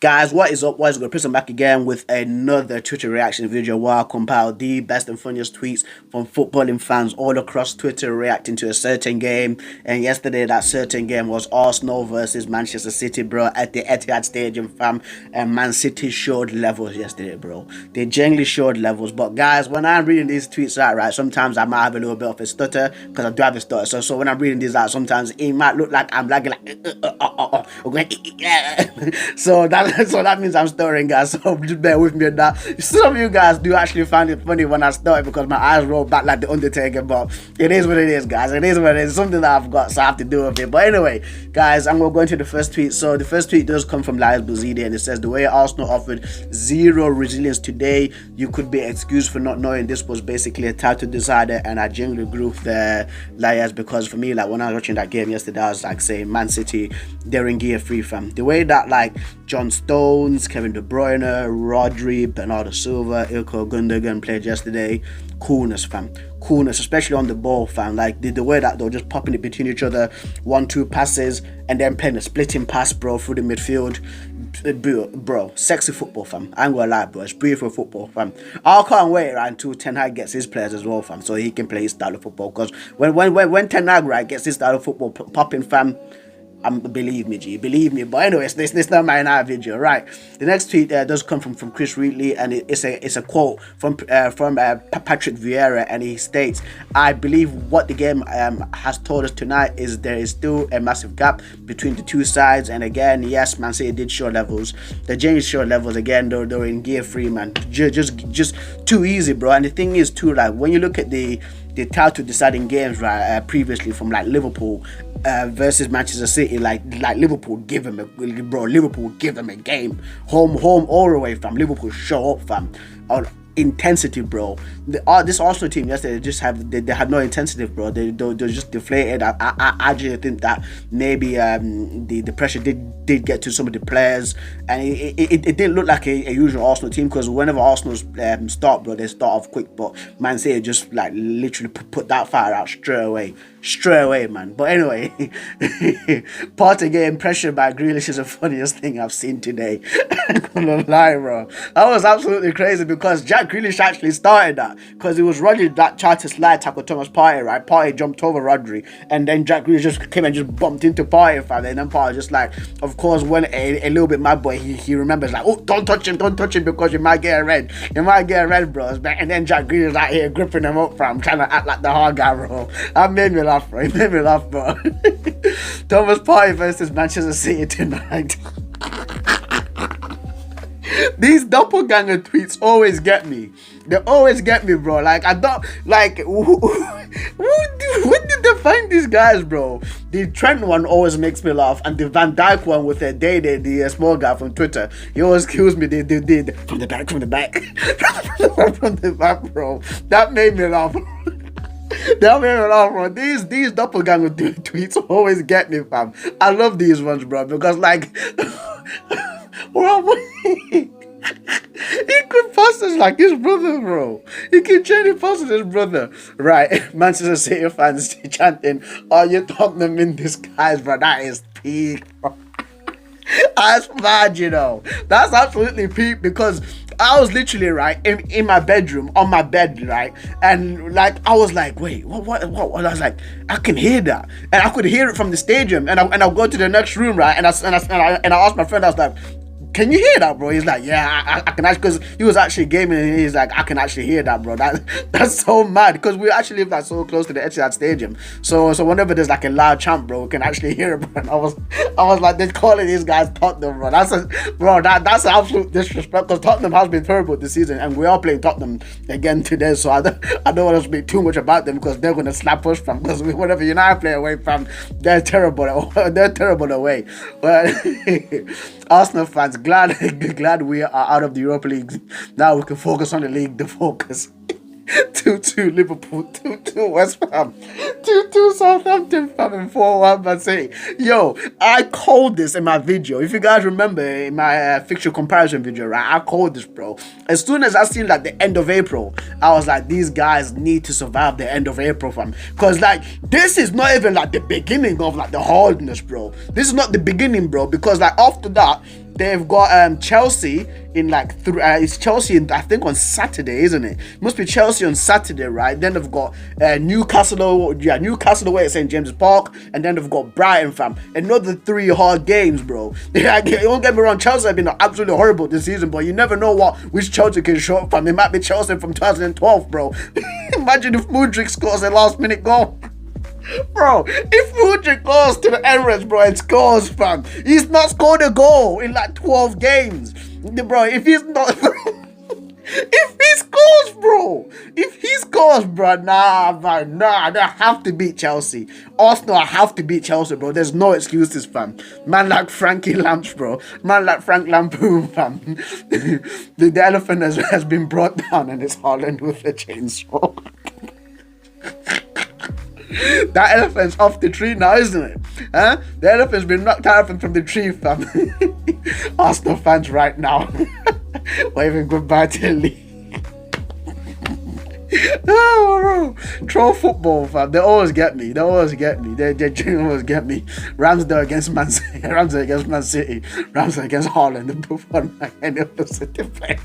Guys, what is up? What is good? Prison back again with another Twitter reaction video where I compile the best and funniest tweets from footballing fans all across Twitter reacting to a certain game. And yesterday, that certain game was Arsenal versus Manchester City, bro, at the Etihad Stadium, fam. And Man City showed levels yesterday, bro. They genuinely showed levels. But guys, when I'm reading these tweets out, right, sometimes I might have a little bit of a stutter because I do have a stutter. So when I'm reading these out, sometimes it might look like I'm lagging, like, so that means I'm stuttering, guys. So just bear with me on that. Some of you guys do actually find it funny when I stutter because my eyes roll back like the Undertaker, but it is what it is, guys. It is what it is. It's something that I've got, so I have to do with it. But anyway, guys, I'm going to go into the first tweet. So the first tweet does come from Lias Buzidi, and it says, the way Arsenal offered zero resilience today, you could be excused for not knowing this was basically a title decider. And I genuinely agree with the Lias, because for me, like, when I was watching that game yesterday, I was like saying, Man City, they're in gear 3, fam. The way that, like, John Stones, Kevin De Bruyne, Rodri, Bernardo Silva, Ilkay Gundogan played yesterday. Coolness, fam. Coolness, especially on the ball, fam. Like the way that they're just popping it between each other, 1-2 passes, and then playing a splitting pass, bro, through the midfield. Bro, sexy football, fam. I ain't gonna lie, bro. It's beautiful football, fam. I can't wait, right, until Ten Hag gets his players as well, fam, so he can play his style of football. Because when Ten Hag, right, gets his style of football popping, fam, believe me, G, believe me. But anyways, this not my video, right? The next tweet does come from Chris Wheatley, and it's a quote from Patrick Vieira, and he states, "I believe what the game has told us tonight is there is still a massive gap between the two sides." And again, yes, Man City did show levels. The James showed levels again. They're in gear 3, man. Just too easy, bro. And the thing is too, like, when you look at the title deciding games, right, previously from like Liverpool versus Manchester City, like Liverpool give them a game, home all the way, fam. Liverpool show up, fam, on intensity, bro. This Arsenal team yesterday they had no intensity, bro. They're just deflated. I actually think that maybe the pressure did get to some of the players, and it didn't look like a usual Arsenal team, because whenever Arsenal start, bro, they start off quick, but Man City just like literally put that fire out straight away, man. But anyway, Partey getting pressured by Grealish is the funniest thing I've seen today. I'm gonna lie, bro. That was absolutely crazy, because Jack Grealish actually started that, because it was Rodri that tried to slide tackle Thomas Partey, right? Partey jumped over Rodri, and then Jack Grealish just came and just bumped into Partey, fam. And then Partey just, like, of course, when a little bit mad boy, he remembers, like, oh, don't touch him because you might get a red. You might get a red, bro. And then Jack Grealish out here gripping him up, fam, trying to act like the hard guy, bro. That made me laugh, bro. It made me laugh, bro. Thomas Partey versus Manchester City tonight. These doppelganger tweets always get me. They always get me, bro. Like, I don't, like, when did they find these guys, bro? The Trent one always makes me laugh, and the Van Dijk one with the small guy from Twitter, he always kills me. They from the back, from the back, bro. That made me laugh. That made me laugh, bro. These doppelganger tweets always get me, fam. I love these ones, bro, because, like, he could pass this like his brother, bro. He can genuinely pass his brother. Right, Manchester City fans chanting, "Are you Tottenham in disguise, bro?" That is peak, bro. That's mad, you know. That's absolutely peak, because I was literally, right, in my bedroom, on my bed, right, and, like, I was like, wait, what? I was like, I can hear that, and I could hear it from the stadium, and I'll go to the next room, right, and I asked my friend, I was like, can you hear that, bro? He's like, yeah, I can actually, because he was actually gaming, and he's like, I can actually hear that, bro. That's so mad, because we actually live, like, so close to the Etihad Stadium. So whenever there's, like, a loud chant, bro, we can actually hear it, bro. And I was like, they're calling these guys Tottenham, bro. That's absolute disrespect, because Tottenham has been terrible this season, and we are playing Tottenham again today. So I don't want to speak too much about them, because they're gonna slap us, fam. Because whenever United play away, fam, they're terrible. They're terrible away. But Arsenal fans, glad we are out of the Europa League. Now we can focus on the league. The focus. 2-2 Liverpool, 2-2 West Ham, 2-2 Southampton, fam, and 4-1 Man City. Yo, I called this in my video. If you guys remember in my fixture comparison video, right? I called this, bro. As soon as I seen, like, the end of April, I was like, these guys need to survive the end of April, fam. Because, like, this is not even, like, the beginning of, like, the hardness, bro. This is not the beginning, bro. Because, like, after that, they've got Chelsea in like it's Chelsea I think on Saturday, isn't it? Must be Chelsea on Saturday, right? Then they've got Newcastle away at St James's Park, and then they've got Brighton, fam. Another 3 hard games, bro. Don't get me wrong, Chelsea have been absolutely horrible this season, but you never know which Chelsea can show up, fam. It might be Chelsea from 2012, bro. Imagine if Mudryk scores a last minute goal. Bro, if Mudryk goes to the Emirates, bro, and scores, fam, he's not scored a goal in like 12 games. Bro, if he's not... If he scores, bro, they have to beat Chelsea. Arsenal have to beat Chelsea, bro. There's no excuses, fam. Man like Frankie Lamps, bro. Man like Frank Lampoon, fam. the elephant has been brought down, and it's Haaland with a chainsaw. That elephant's off the tree now, isn't it? Huh? The elephant's been knocked out from the tree, fam. Arsenal fans right now waving goodbye to the league. Oh, troll football, fam. They always get me. They always get me. They always get me. Ramsdale against Man City. Ramsdale against Man City. Ramsdale against Haaland. The both on like any other City player.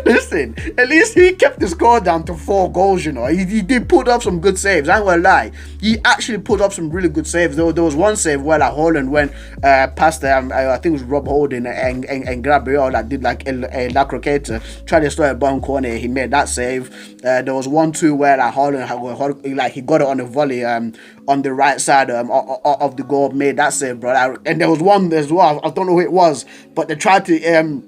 Listen, at least he kept the score down to 4 goals, you know. He did put up some good saves. I ain't gonna lie. He actually put up some really good saves. There was one save where like Haaland went past I think it was Rob Holding and Gabriel that did like a La Croqueta, tried to throw a bomb corner. He made that save. There was 1-2 where like Haaland like he got it on a volley on the right side of the goal, made that save, bro. And there was one as well. I don't know who it was, but they tried to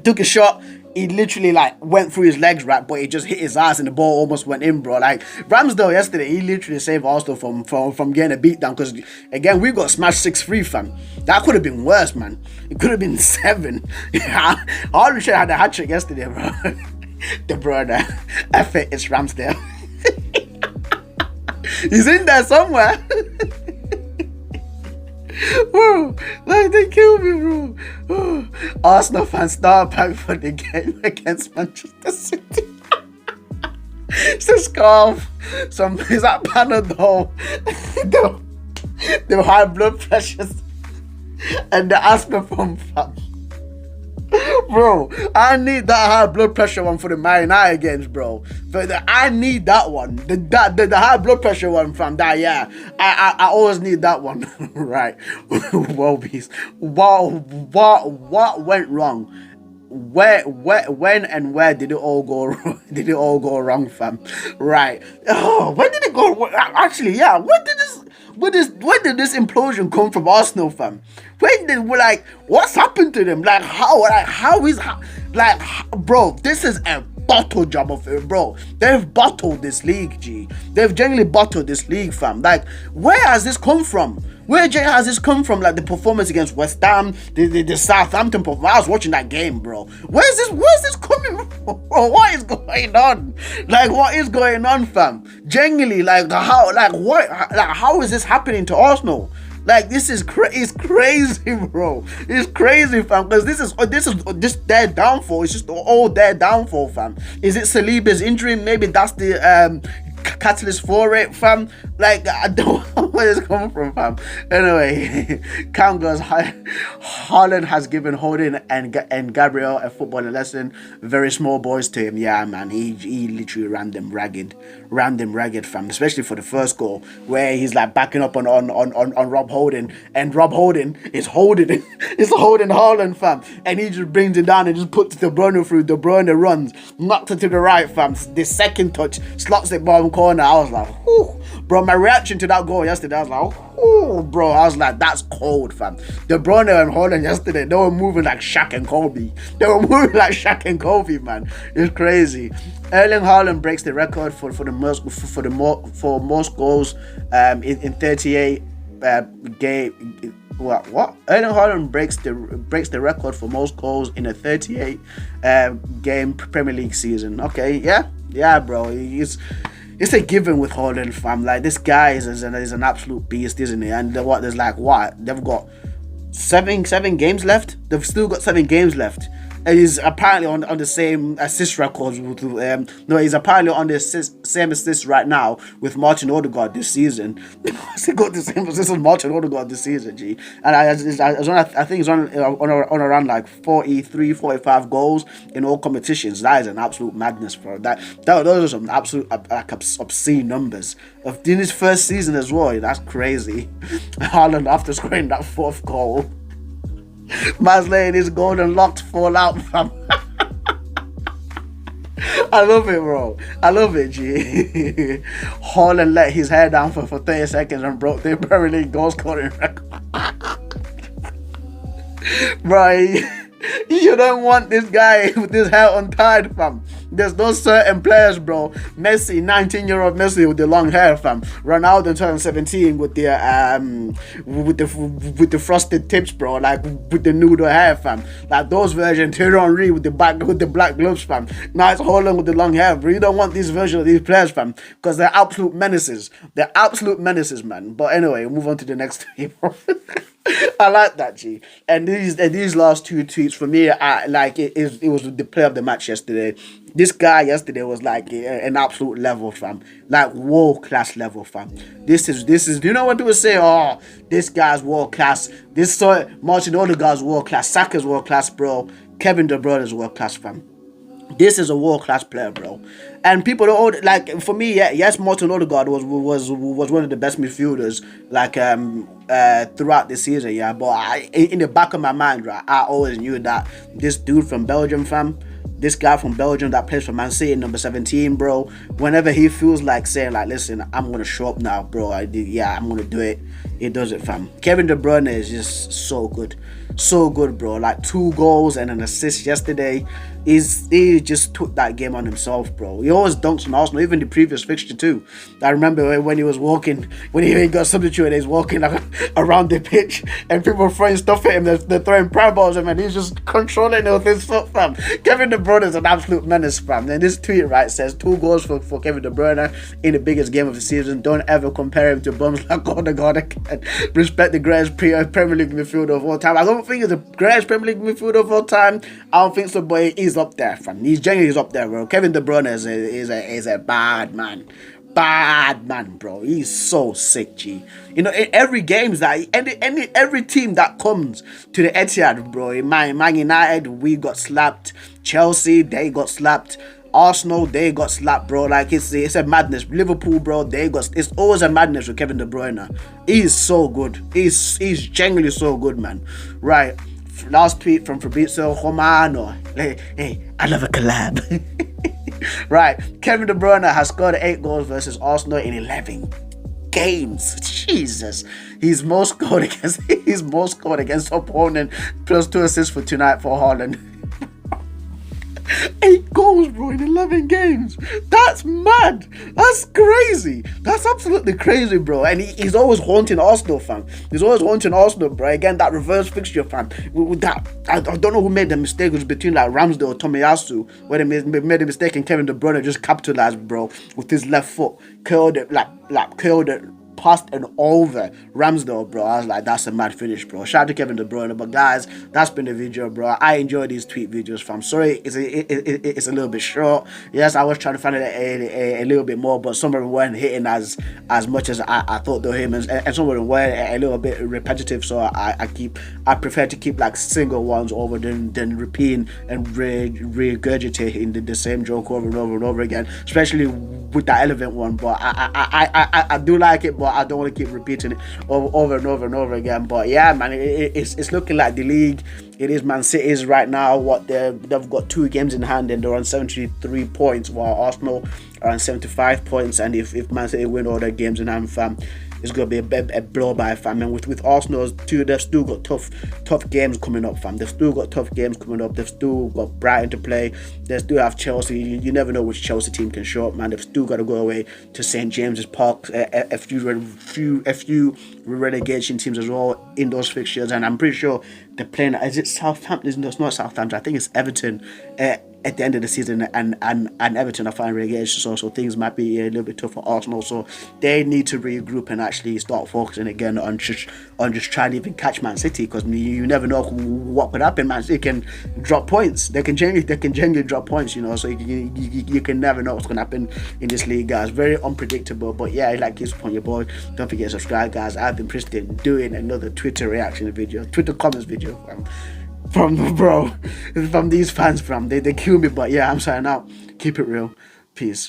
took a shot. He literally like went through his legs, right, but he just hit his ass and the ball almost went in, bro. Like Ramsdale yesterday, he literally saved Arsenal from getting a beatdown, because again we got smashed 6-3, fam. That could have been worse, man. It could have been 7. Haaland should have had a hat trick yesterday, bro. The brother, it's Ramsdale. He's in there somewhere. Bro, like they killed me, bro. Arsenal fans start back for the game against Manchester City. It's a scarf. Is that Panadol? the high blood pressures and the asthma pump, fam. Bro, I need that high blood pressure one for the Man United games, bro. I need that one. The high blood pressure one from that, yeah. I always need that one. Right. Well, beast. What went wrong? When and where did it all go wrong? Did it all go wrong, fam? Right. Oh, when did it go? Actually, yeah. When did this implosion come from Arsenal, fam? What's happened to them? Bro, this is a bottle job of it, bro. They've bottled this league, G. They've genuinely bottled this league, fam. Like, where has this come from? Where has this come from? Like the performance against West Ham, the Southampton performance. I was watching that game, bro. Where's this coming from? Bro, what is going on? Like, what is going on, fam? Genuinely, how is this happening to Arsenal? Like, this is it's crazy, bro. It's crazy, fam. Because this is just their downfall. It's just all their downfall, fam. Is it Saliba's injury? Maybe that's the catalyst for it, fam. Like, I don't know where it's coming from, fam. Anyway, count goes. Haaland has given Holding and Gabriel a footballing lesson. Very small boys to him. Yeah, man. He literally ran them ragged, fam. Especially for the first goal, where he's like backing up on Rob Holding, and Rob Holding is holding Haaland, fam. And he just brings it down and just puts De Bruyne through. De Bruyne runs, knocks it to the right, fam. The second touch, slots it bottom corner. I was like, whew. Bro, my reaction to that goal yesterday, I was like, oh, bro, I was like, that's cold, fam. De Bruyne and Haaland yesterday, they were moving like Shaq and Kobe. Man. It's crazy. Erling Haaland breaks the record for most goals in 38 game. What? Erling Haaland breaks the record for most goals in a 38 game Premier League season. Okay, yeah, bro. It's a given with Haaland, fam. Like, this guy is an absolute beast, isn't he? And they've got seven games left. They've still got 7 games left. And he's apparently on the same assist records with no, he's apparently on the same assist right now with Martin Odegaard this season. He got the same assist as Martin Odegaard this season, G. And I think he's on around like 43, 45 goals in all competitions. That is an absolute madness, bro. Those are some absolute like obscene numbers. In his first season as well, that's crazy. Haaland, after scoring that fourth goal, man's letting his golden locks fall out, fam. I love it, bro. I love it, G. Haaland let his hair down for 30 seconds and broke the Premier League goal scoring record. Bro, you don't want this guy with his hair untied, fam. There's no certain players, bro. Messi, 19-year-old Messi with the long hair, fam. Ronaldo in 2017 with the frosted tips, bro. Like with the noodle hair, fam. Like those versions. Thierry Henry with the black gloves, fam. Now it's Haaland with the long hair, bro. You don't want these versions of these players, fam, because they're absolute menaces. They're absolute menaces, man. But anyway, we'll move on to the next thing, bro. I like that, G. And these last two tweets for me, it was the player of the match yesterday. This guy yesterday was like an absolute level, fam. Like world class level, fam. This is. You know when people say, "Oh, this guy's world class." Martin Odegaard's world class. Saka's world class, bro. Kevin De Bruyne is world class, fam. This is a world class player, bro. And people don't like. For me, yes, Martin Odegaard was one of the best midfielders like throughout the season, yeah. But in the back of my mind, right, I always knew that this dude from Belgium, fam. This guy from Belgium that plays for Man City, number 17, bro. Whenever he feels like saying, like, listen, I'm gonna show up now, bro. I'm gonna do it. He does it, fam. Kevin De Bruyne is just so good. So good, bro. Like 2 goals and an assist yesterday. He just took that game on himself, bro. He always dunks on Arsenal, even the previous fixture too. I remember when he was walking, when he got substituted, he's walking like, around the pitch and people were throwing stuff at him. They're throwing prayer balls at him and he's just controlling it with his foot, fam. Kevin De Bruyne is an absolute menace, fam. And this tweet, right, says 2 goals for Kevin De Bruyne in the biggest game of the season. Don't ever compare him to bums like Odegaard again. Respect the greatest Premier League midfielder of all time. I don't think he's the greatest Premier League midfielder of all time. I don't think so, but he's up there, fam. He's genuinely up there, bro. Kevin De Bruyne is a bad man. Bad man, bro. He's so sick, G. You know, in every games that every team that comes to the Etihad, bro. In Man United, we got slapped. Chelsea, they got slapped. Arsenal, they got slapped, bro. Like it's a madness. Liverpool, bro, it's always a madness with Kevin De Bruyne. He's so good. He's genuinely so good, man. Right. Last tweet from Fabrizio Romano. Hey, I love a collab. Right. Kevin De Bruyne has scored 8 goals versus Arsenal in 11 games. Jesus. He's most scored against opponent, plus 2 assists for tonight for Haaland. 8 goals, bro, in 11 games. That's mad. That's crazy. That's absolutely crazy, bro. And he's always haunting Arsenal, fam. He's always haunting Arsenal, bro. Again, that reverse fixture, fam. With that, I don't know who made the mistake. It was between like Ramsdale or Tomiyasu, where they made a mistake and Kevin De Bruyne just capitalized, bro, with his left foot, curled it, curled it past and over Ramsdale, bro. I was like, that's a mad finish, bro. Shout out to Kevin De Bruyne. But guys, that's been the video, bro. I enjoy these tweet videos, fam. Sorry, it's a little bit short. Yes, I was trying to find it a little bit more, but some of them weren't hitting as much as I thought they were hitting, and some of them were a little bit repetitive. So I prefer to keep like single ones over than repeating and regurgitating the same joke over and over and over again, especially with that elephant one. But I do like it, but I don't want to keep repeating it over and over and over again. But yeah, man, it's looking like the league. It is Man City's right now. They've got 2 games in hand and they're on 73 points, while Arsenal are on 75 points. And if Man City win all their games in hand, fam, it's gonna be a blow by, fam. And with Arsenal too, they've still got tough games coming up, fam. They've still got tough games coming up. They've still got Brighton to play. They still have Chelsea. You never know which Chelsea team can show up, man. They've still got to go away to St James's Park. A few relegation teams as well in those fixtures, and I'm pretty sure they're playing. Is it Southampton? No, it's not Southampton. I think it's Everton. at the end of the season, and Everton are fighting relegation, so things might be a little bit tough for Arsenal. So they need to regroup and actually start focusing again on just trying to even catch Man City, because you never know what could happen. Man City can drop points. They can genuinely drop points. So you can never know what's gonna happen in this league, guys. Very unpredictable. But yeah, like this upon your boy. Don't forget to subscribe, guys. I've been Preston doing another Twitter reaction video, Twitter comments video from these fans. They kill me, but yeah, I'm signing out. Keep it real. Peace.